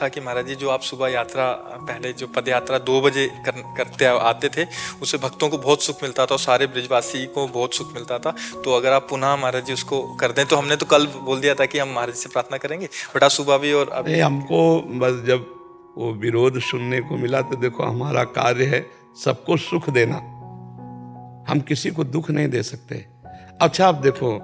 था कि महाराज जी जो आप सुबह यात्रा पहले जो पद यात्रा 2 बजे करते आते थे, उससे भक्तों को बहुत सुख मिलता था और सारे ब्रिजवासी को बहुत सुख मिलता था। तो अगर आप पुनः महाराज जी उसको कर दें, तो हमने तो कल बोल दिया था कि हम महाराज जी से प्रार्थना करेंगे, बट आज सुबह भी और अभी हमको बस जब वो विरोध सुनने को मिला तो देखो हमारा कार्य है सबको सुख देना, हम किसी को दुख नहीं दे सकते। अच्छा आप देखो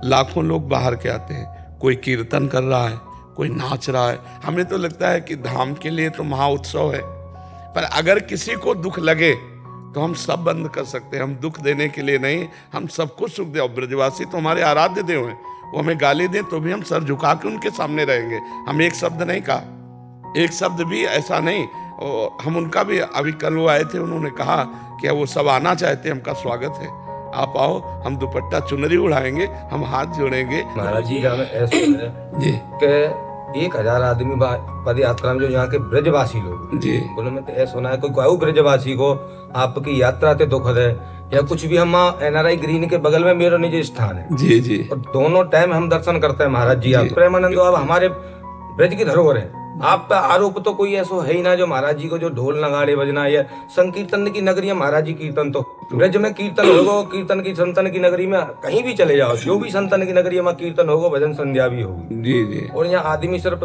लाखों लोग बाहर के आते हैं, कोई कीर्तन कर रहा है, कोई नाच रहा है, हमें तो लगता है कि धाम के लिए तो महा उत्सव है, पर अगर किसी को दुख लगे तो हम सब बंद कर सकते हैं। हम दुख देने के लिए नहीं, हम सबको सुख दे। और ब्रजवासी तो हमारे आराध्य देव हैं, वो हमें गाली दें तो भी हम सर झुका के उनके सामने रहेंगे। हम एक शब्द नहीं कहा, एक शब्द भी ऐसा नहीं। और हम उनका भी, अभी कल वो आए थे, उन्होंने कहा कि वो सब आना चाहते हैं, उनका स्वागत है, आप आओ, हम दुपट्टा चुनरी उड़ाएंगे, हम हाथ जोड़ेंगे। महाराज जी का ऐसा है जी कि 1000 आदमी पद यात्रा में जो यहाँ के ब्रजवासी लोग जी, बोले में तो ऐसा होना है कोई ब्रजवासी को आपकी यात्रा ते दुख है या कुछ भी। हम NRI ग्रीन के बगल में मेरा निजी स्थान है जी जी, और दोनों टाइम हम दर्शन करते हैं महाराज जी। आप प्रेमानंद अब हमारे ब्रज की धरोहर है। आप पे आरोप तो कोई ऐसा है ही ना जो महाराज जी को जो ढोल नगाड़े बजना या संकीर्तन की नगरी है महाराज जी। कीर्तन तो ब्रज में कीर्तन होगा, कीर्तन की संतन की नगरी में कहीं भी चले जाओ, जो भी संतन की नगरी में कीर्तन होगा, भजन संध्या भी होगी जी जी। और यहाँ आदमी सिर्फ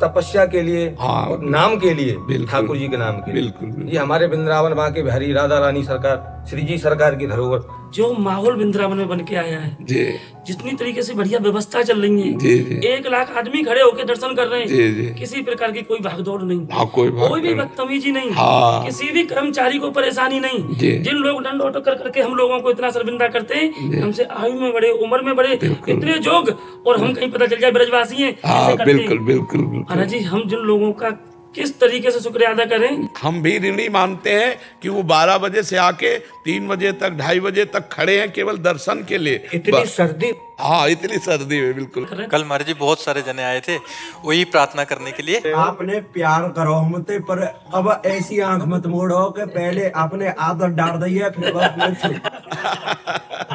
तपस्या के लिए और नाम के लिए, ठाकुर जी के नाम के लिए। बिल्कुल। ये हमारे वृंदावन बांके बिहारी राधा रानी सरकार, श्री जी सरकार की धरोहर जो माहौल वृंदावन में बन के आया है जी, जितनी तरीके से बढ़िया व्यवस्था चल रही है जी जी 1 लाख आदमी खड़े होकर दर्शन कर रहे हैं जी जी। किसी प्रकार की कोई भागदौड़ नहीं, हाँ, कोई भी बदतमीजी नहीं, हाँ। किसी भी कर्मचारी को परेशानी नहीं। जी। जिन लोग दंड ऑटो कर करके हम लोगों को इतना शर्मिंदा करते हैं, हमसे आयु में बड़े, उम्र में बड़े, इतने जोग, और हम कहीं पता चल जाए ब्रजवासी हैं, हाँ, ऐसे करते हैं। बिल्कुल बिल्कुल बिल्कुल। महाराज जी हम जिन लोगों का किस तरीके से शुक्रिया अदा करें। हम भी ऋणी मानते हैं कि वो 12 बजे से आके 3 बजे तक, 2:30 बजे तक खड़े हैं केवल दर्शन के लिए। इतनी सर्दी, हाँ, इतनी सर्दी में बिल्कुल। कल महाराज जी बहुत सारे जने आए थे वही प्रार्थना करने के लिए। आपने प्यार करो हमसे, पर अब ऐसी आंख मत मोड़ो कि पहले आपने आदत डाल दी है, फिर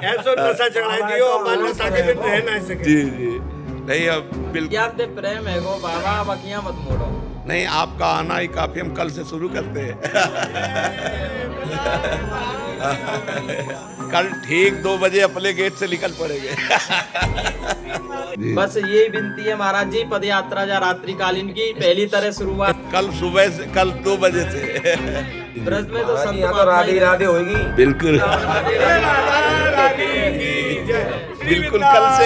ऐसा नशा चढ़ाई दियो, हमारे नशा के बिन रह ना सके। जी जी, नहीं अब बिल्कुल आप दे प्रेम है गो बाबा, बकिया मत मोड़ो। नहीं, आपका आना ही काफी, हम कल से शुरू करते हैं। कल ठीक 2 बजे अपने गेट से निकल पड़ेंगे। बस यही विनती है महाराज जी, पद यात्रा या रात्रिकालीन की पहली तरह शुरुआत कल सुबह से, कल 2 बजे से। ब्रज में तो संत यहाँ तो राधे राधे होगी। बिल्कुल बिल्कुल, कल से